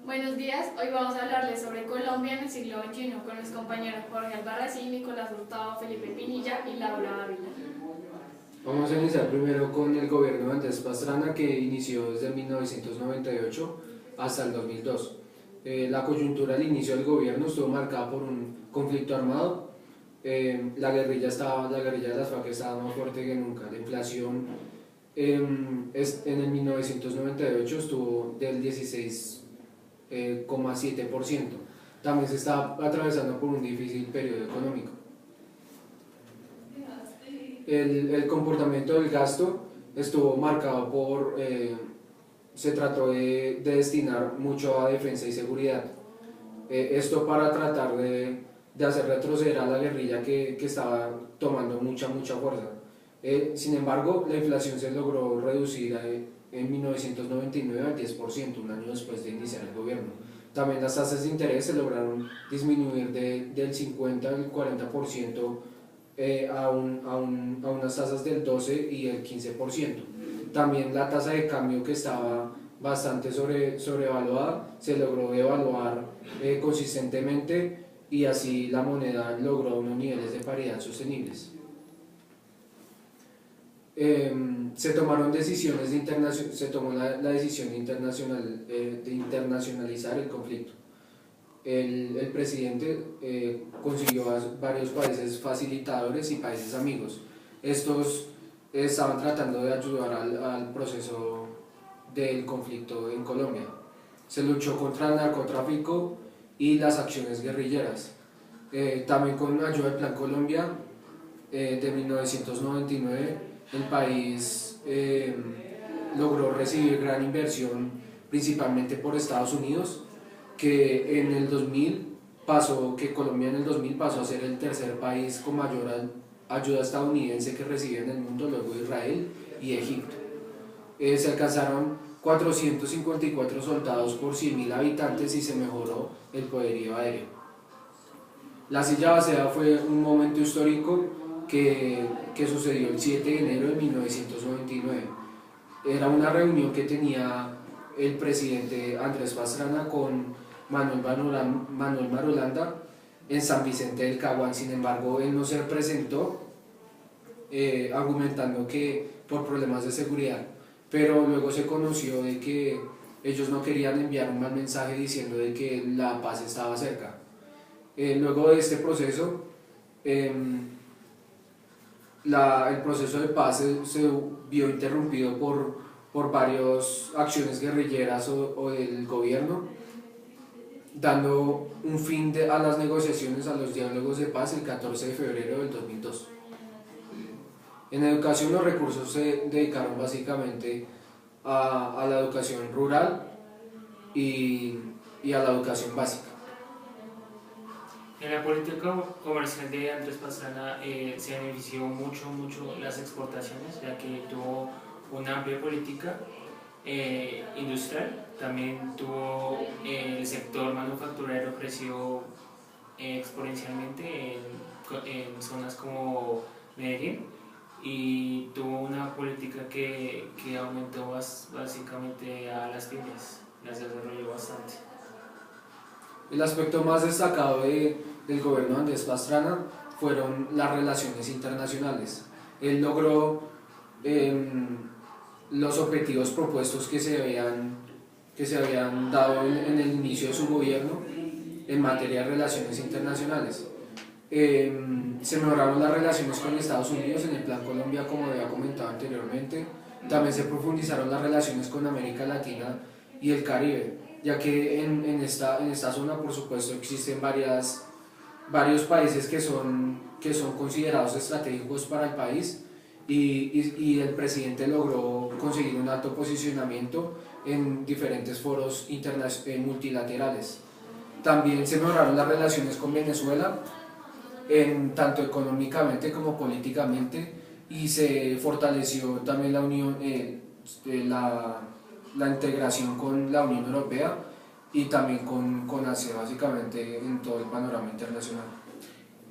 Buenos días, hoy vamos a hablarles sobre Colombia en el siglo XXI con mis compañeros Jorge Albarracín, Nicolás Hurtado, Felipe Pinilla y Laura Ávila. Vamos a iniciar primero con el gobierno de Andrés Pastrana, que inició desde 1998 hasta el 2002. La coyuntura al inicio del gobierno estuvo marcada por un conflicto armado. La guerrilla de las FARC estaba más fuerte que nunca. La inflación en el 1998 estuvo del 16,7%. También se está atravesando por un difícil periodo económico. El comportamiento del gasto estuvo marcado por, se trató de destinar mucho a defensa y seguridad. Esto para tratar de hacer retroceder a la guerrilla que estaba tomando mucha fuerza. Sin embargo, la inflación se logró reducir en 1999 al 10%, un año después de iniciar el gobierno. También las tasas de interés se lograron disminuir del 50 al 40%, a unas tasas del 12 y el 15%. También la tasa de cambio, que estaba bastante sobrevaluada, se logró devaluar consistentemente, y así la moneda logró unos niveles de paridad sostenibles. Se tomaron decisiones se tomó la decisión de internacionalizar el conflicto. El presidente consiguió varios países facilitadores y países amigos. Estos estaban tratando de ayudar al proceso del conflicto en Colombia. Se luchó contra el narcotráfico y las acciones guerrilleras. También con ayuda del Plan Colombia de 1999, el país logró recibir gran inversión, principalmente por Estados Unidos, que en el 2000 Colombia en el 2000 pasó a ser el tercer país con mayor ayuda estadounidense que recibe en el mundo, luego Israel y Egipto. Se alcanzaron 454 soldados por 100.000 habitantes y se mejoró el poderío aéreo. La silla vacía fue un momento histórico que sucedió el 7 de enero de 1999. Era una reunión que tenía el presidente Andrés Pastrana con Manuel Marulanda en San Vicente del Caguán. Sin embargo, él no se presentó, argumentando que por problemas de seguridad, pero luego se conoció de que ellos no querían enviar un mal mensaje diciendo de que la paz estaba cerca. Luego de este proceso, el proceso de paz se vio interrumpido por varias acciones guerrilleras o del gobierno, dando un fin a las negociaciones, a los diálogos de paz, el 14 de febrero del 2002. En educación, los recursos se dedicaron básicamente a la educación rural y a la educación básica. En la política comercial de Andrés Pastrana se benefició mucho las exportaciones, ya que tuvo una amplia política industrial. También tuvo el sector manufacturero creció exponencialmente en zonas como Medellín, y tuvo una política que aumentó básicamente a las pymes, las desarrolló bastante. El aspecto más destacado del gobierno de Andrés Pastrana fueron las relaciones internacionales. Él logró los objetivos propuestos que se habían dado en el inicio de su gobierno en materia de relaciones internacionales. Se mejoraron las relaciones con Estados Unidos en el Plan Colombia, como había comentado anteriormente. También se profundizaron las relaciones con América Latina y el Caribe, ya que en esta zona, por supuesto, existen varios países que son considerados estratégicos para el país, y el presidente logró conseguir un alto posicionamiento en diferentes foros multilaterales. También se mejoraron las relaciones con Venezuela, tanto económicamente como políticamente, y se fortaleció también la unión, la integración con la Unión Europea y también con Asia, básicamente en todo el panorama internacional.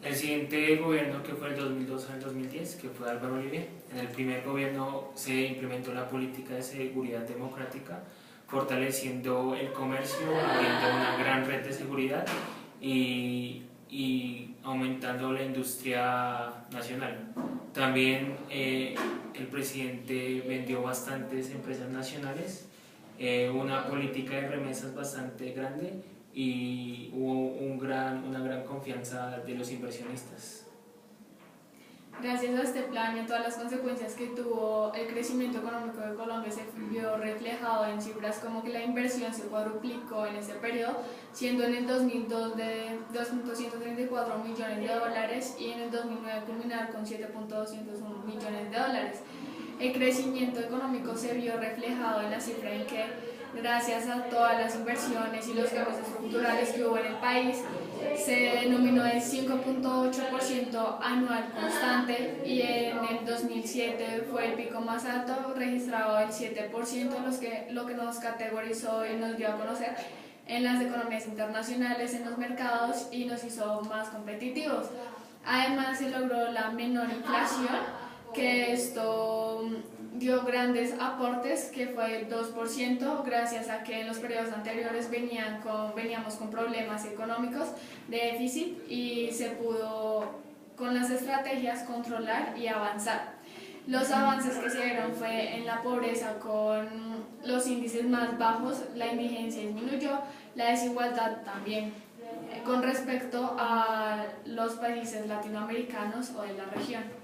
El siguiente gobierno, que fue el 2002 al 2010, que fue Álvaro Uribe, en el primer gobierno se implementó la política de seguridad democrática, fortaleciendo el comercio, abriendo una gran red de seguridad y aumentando la industria nacional. También el presidente vendió bastantes empresas nacionales, una política de remesas bastante grande y hubo una gran confianza de los inversionistas. Gracias a este plan y a todas las consecuencias que tuvo, el crecimiento económico de Colombia se vio reflejado en cifras como que la inversión se cuadruplicó en ese periodo, siendo en el 2002 de 2.234 millones de dólares y en el 2009 culminar con 7.201 millones de dólares. El crecimiento económico se vio reflejado en la cifra en que, gracias a todas las inversiones y los cambios estructurales que hubo en el país, se denominó el 5.8% anual constante y en el 2007 fue el pico más alto, registrado el 7%, lo que nos categorizó y nos dio a conocer en las economías internacionales, en los mercados y nos hizo más competitivos. Además se logró la menor inflación, que esto dio grandes aportes, que fue el 2%, gracias a que en los periodos anteriores veníamos con problemas económicos de déficit y se pudo con las estrategias controlar y avanzar. Los avances que se dieron fue en la pobreza con los índices más bajos, la indigencia disminuyó, la desigualdad también, con respecto a los países latinoamericanos o de la región.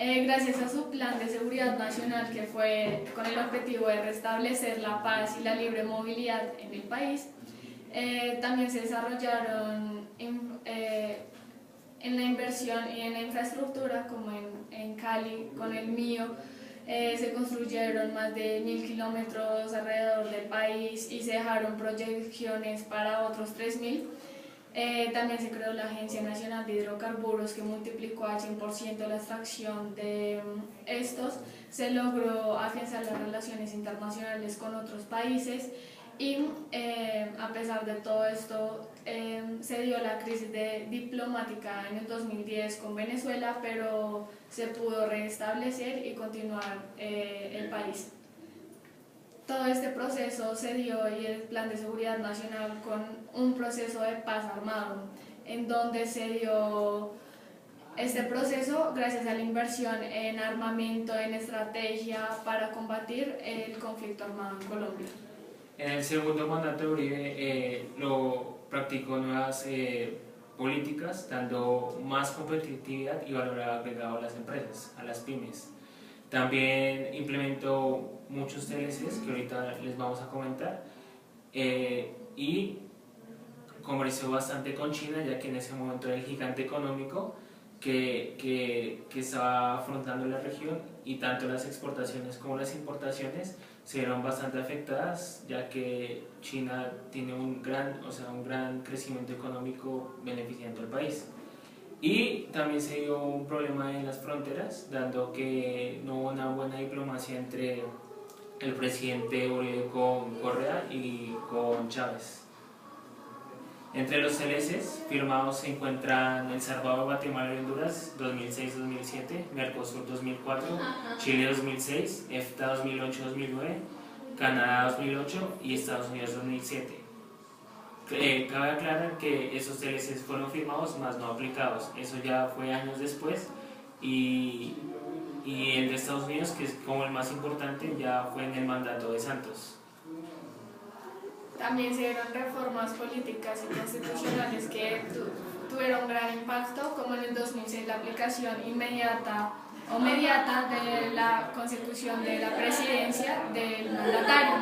Gracias a su plan de seguridad nacional, que fue con el objetivo de restablecer la paz y la libre movilidad en el país, también se desarrollaron en la inversión y en la infraestructura, como en Cali, con el MIO, se construyeron más de 1.000 kilómetros alrededor del país y se dejaron proyecciones para otros 3.000. También se creó la Agencia Nacional de Hidrocarburos, que multiplicó al 100% la extracción de estos. Se logró afianzar las relaciones internacionales con otros países y a pesar de todo esto se dio la crisis diplomática en el 2010 con Venezuela, pero se pudo restablecer y continuar el país. Todo este proceso se dio y el Plan de Seguridad Nacional con un proceso de paz armado, en donde se dio este proceso gracias a la inversión en armamento, en estrategia para combatir el conflicto armado en Colombia. En el segundo mandato de Uribe lo practicó nuevas políticas, dando más competitividad y valor agregado a las empresas, a las pymes. También implementó muchos TLCs que ahorita les vamos a comentar y comerció bastante con China, ya que en ese momento era el gigante económico que estaba afrontando la región, y tanto las exportaciones como las importaciones se vieron bastante afectadas, ya que China tiene un gran crecimiento económico beneficiando al país. Y también se dio un problema en las fronteras, dando que no hubo una buena diplomacia entre el presidente Uribe con Correa y con Chávez. Entre los CLCs firmados se encuentran El Salvador, Guatemala y Honduras 2006-2007, Mercosur 2004, Chile 2006, EFTA 2008-2009, Canadá 2008 y Estados Unidos 2007. Cabe aclarar que esos TLCs fueron firmados más no aplicados, eso ya fue años después, y el de Estados Unidos, que es como el más importante, ya fue en el mandato de Santos. También se dieron reformas políticas y constitucionales que tuvieron gran impacto, como en el 2006 la aplicación inmediata de la consecución de la presidencia del mandatario.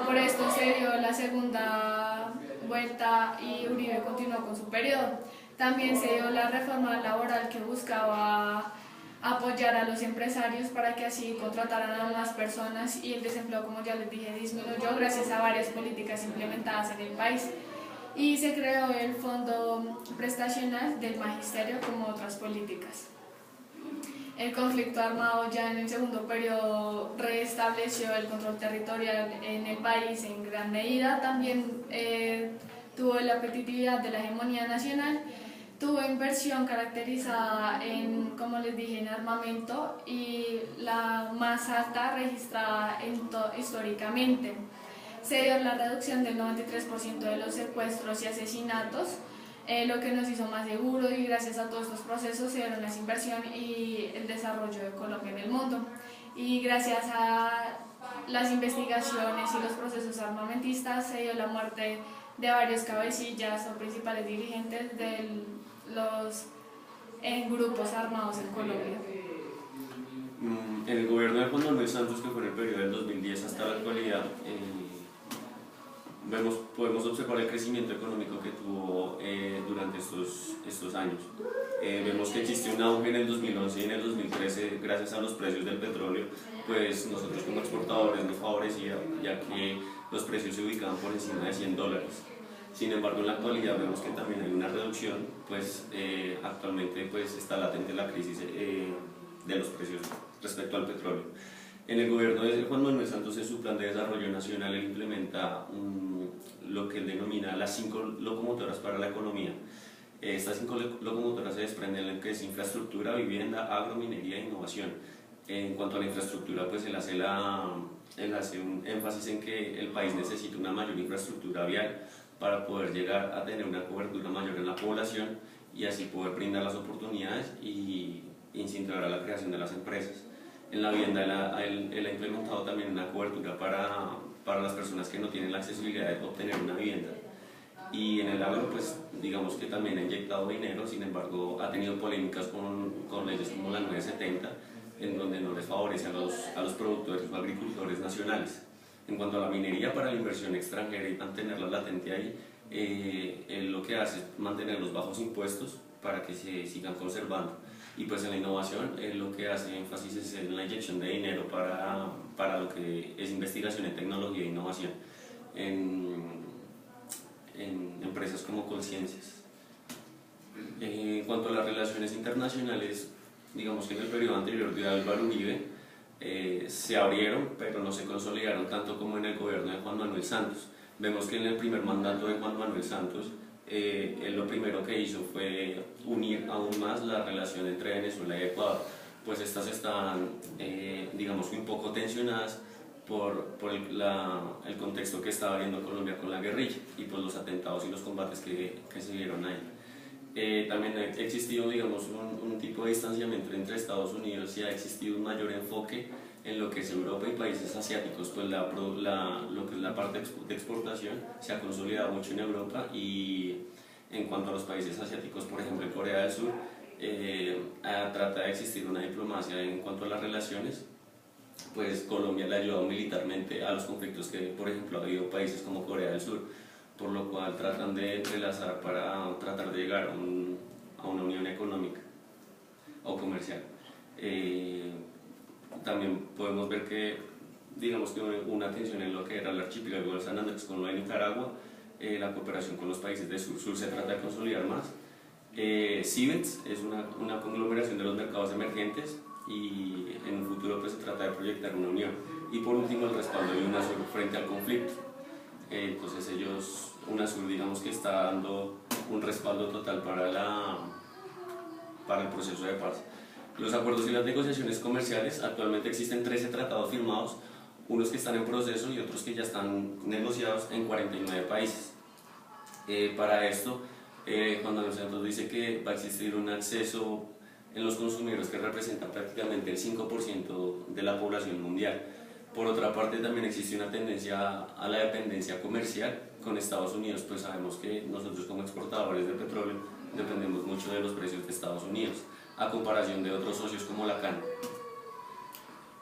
Por esto se dio la segunda vuelta y Uribe continuó con su periodo. También se dio la reforma laboral, que buscaba apoyar a los empresarios para que así contrataran a más personas, y el desempleo, como ya les dije, disminuyó gracias a varias políticas implementadas en el país. Y se creó el Fondo Prestacional del Magisterio, como otras políticas. El conflicto armado ya en el segundo periodo restableció el control territorial en el país en gran medida. También tuvo la apetitividad de la hegemonía nacional. tuvo inversión caracterizada en, como les dije, en armamento y la más alta registrada históricamente. Se dio la reducción del 93% de los secuestros y asesinatos, lo que nos hizo más seguros, y gracias a todos estos procesos se dieron las inversiones y el desarrollo de Colombia en el mundo. Y gracias a las investigaciones y los procesos armamentistas se dio la muerte de varios cabecillas o principales dirigentes de los grupos armados en Colombia. En el gobierno de Juan Manuel Santos, que fue en el periodo del 2010 hasta la actualidad, podemos observar el crecimiento económico que tuvo durante estos años. Vemos que existió un auge en el 2011 y en el 2013 gracias a los precios del petróleo, pues nosotros como exportadores nos favorecía, ya que los precios se ubicaban por encima de $100. Sin embargo, en la actualidad vemos que también hay una reducción, pues actualmente pues, está latente la crisis de los precios respecto al petróleo. En el gobierno de Juan Manuel Santos, en su plan de desarrollo nacional, él implementa lo que él denomina las 5 locomotoras para la economía. Estas 5 locomotoras se desprenden en lo que es infraestructura, vivienda, agrominería e innovación. En cuanto a la infraestructura, pues él hace un énfasis en que el país necesita una mayor infraestructura vial para poder llegar a tener una cobertura mayor en la población y así poder brindar las oportunidades y incentivar a la creación de las empresas. En la vivienda él ha implementado también una cobertura para las personas que no tienen la accesibilidad de obtener una vivienda. Y en el agro, pues digamos que también ha inyectado dinero, sin embargo ha tenido polémicas con leyes como la 970, en donde no les favorece a los productores o agricultores nacionales. En cuanto a la minería, para la inversión extranjera y mantenerla latente ahí, él lo que hace es mantener los bajos impuestos para que se sigan conservando. Y pues en la innovación, lo que hace énfasis es en la inyección de dinero para lo que es investigación en tecnología e innovación en empresas como Colciencias. En cuanto a las relaciones internacionales, digamos que en el periodo anterior de Álvaro Uribe se abrieron, pero no se consolidaron tanto como en el gobierno de Juan Manuel Santos. Vemos que en el primer mandato de Juan Manuel Santos, él lo primero que hizo fue unir aún más la relación entre Venezuela y Ecuador, pues estas estaban, digamos que un poco tensionadas por el contexto que estaba viendo Colombia con la guerrilla y pues los atentados y los combates que se dieron ahí. También ha existido, digamos, un tipo de distanciamiento entre Estados Unidos y ha existido un mayor enfoque en lo que es Europa y países asiáticos, pues lo que es la parte de exportación se ha consolidado mucho en Europa, y en cuanto a los países asiáticos, por ejemplo en Corea del Sur, trata de existir una diplomacia en cuanto a las relaciones, pues Colombia le ha ayudado militarmente a los conflictos que, por ejemplo, ha habido países como Corea del Sur, por lo cual tratan de entrelazar para tratar de llegar a una unión económica o comercial. También podemos ver que, digamos que una tensión en lo que era el archipiélago de San Andrés con lo de Nicaragua, la cooperación con los países del sur se trata de consolidar más. CIBEX es una conglomeración de los mercados emergentes y en un futuro pues se trata de proyectar una unión. Y por último, el respaldo de UNASUR frente al conflicto. Entonces UNASUR, digamos que está dando un respaldo total para el proceso de paz. Los acuerdos y las negociaciones comerciales: actualmente existen 13 tratados firmados, unos que están en proceso y otros que ya están negociados en 49 países. Para esto, Juan Manuel Santos dice que va a existir un acceso en los consumidores que representa prácticamente el 5% de la población mundial. Por otra parte, también existe una tendencia a la dependencia comercial con Estados Unidos, pues sabemos que nosotros como exportadores de petróleo dependemos mucho de los precios de Estados Unidos, a comparación de otros socios como la CAN.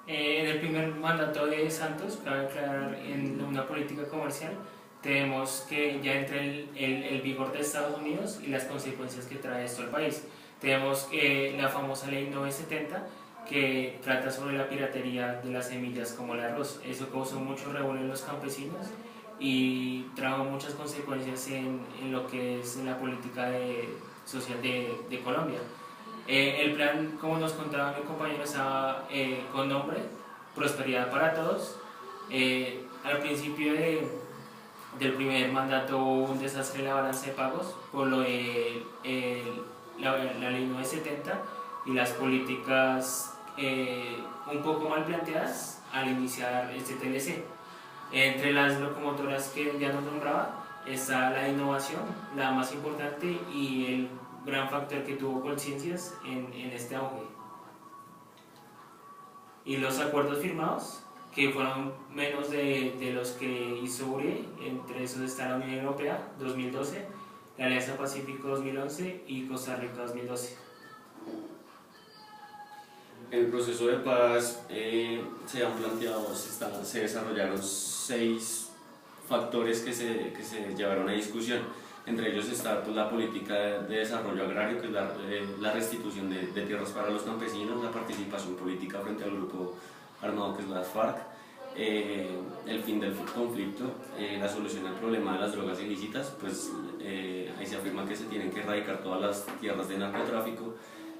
En el primer mandato de Santos, cabe aclarar, en una política comercial, tenemos que ya entre el vigor de Estados Unidos y las consecuencias que trae esto al país. Tenemos la famosa ley 970, que trata sobre la piratería de las semillas como el arroz. Eso causó mucho revuelo en los campesinos y trajo muchas consecuencias en lo que es la política social de Colombia. El plan, como nos contaba mi compañero, estaba con nombre Prosperidad para Todos. Al principio del primer mandato hubo un desastre en la balanza de pagos por lo de la ley 970 y las políticas un poco mal planteadas al iniciar este TLC. Entre las locomotoras que ya nos nombraba está la innovación, la más importante, y el gran factor que tuvo Colciencias en este auge. Y los acuerdos firmados, que fueron menos de los que hizo Uribe, entre esos está la Unión Europea 2012, la Alianza Pacífico 2011 y Costa Rica 2012. En el proceso de paz se han planteado, se desarrollaron 6 factores que se llevaron a discusión. Entre ellos está pues, la política de desarrollo agrario, que es la restitución de tierras para los campesinos, la participación política frente al grupo armado que es las FARC, el fin del conflicto, la solución al problema de las drogas ilícitas, pues ahí se afirma que se tienen que erradicar todas las tierras de narcotráfico,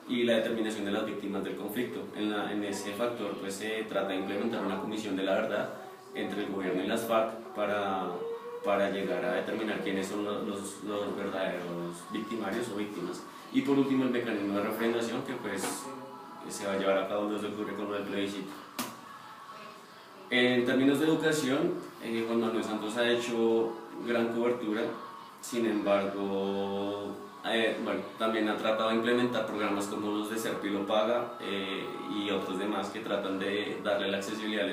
y la determinación de las víctimas del conflicto. En ese factor pues, se trata de implementar una comisión de la verdad entre el gobierno y las FARC para llegar a determinar quiénes son los verdaderos victimarios o víctimas. Y por último el mecanismo de refrendación, que pues se va a llevar a cabo el 2 de octubre con el plebiscito. En términos de educación, Juan Manuel Santos ha hecho gran cobertura, sin embargo bueno, también ha tratado de implementar programas como los de Serpilo Paga y otros demás que tratan de darle la accesibilidad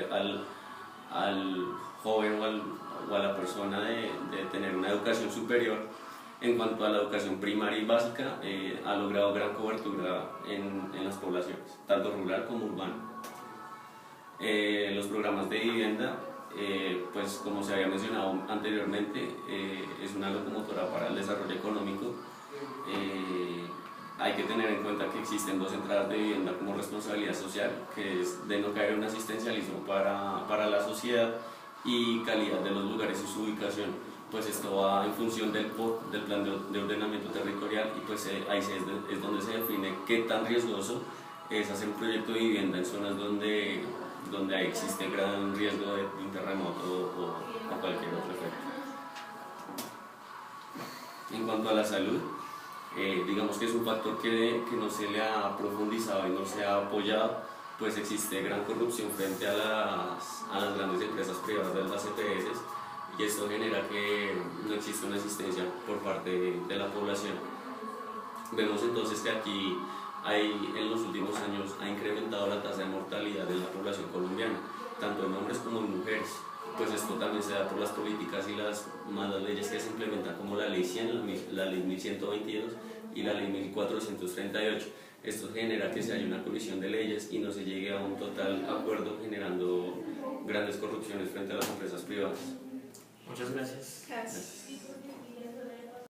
al joven o a la persona de tener una educación superior. En cuanto a la educación primaria y básica, ha logrado gran cobertura en las poblaciones, tanto rural como urbana. Los programas de vivienda, pues como se había mencionado anteriormente, es una locomotora para el desarrollo económico. Hay que tener en cuenta que existen 2 entradas de vivienda como responsabilidad social, que es de no caer en un asistencialismo para la sociedad, y calidad de los lugares y su ubicación, pues esto va en función del plan de ordenamiento territorial, y pues ahí es donde se define qué tan riesgoso es hacer un proyecto de vivienda en zonas donde existe gran riesgo de un terremoto o cualquier otro efecto. En cuanto a la salud, digamos que es un factor que no se le ha profundizado y no se ha apoyado, pues existe gran corrupción frente a las grandes empresas privadas de las EPS, y esto genera que no existe una asistencia por parte de la población. Vemos entonces que aquí en los últimos años ha incrementado la tasa de mortalidad de la población colombiana, tanto en hombres como en mujeres. Pues esto también se da por las políticas y las malas leyes que se implementan, como la ley 100, la ley 1122 y la ley 1438. Esto genera que se haya una colisión de leyes y no se llegue a un total acuerdo, generando grandes corrupciones frente a las empresas privadas. Muchas gracias. Gracias.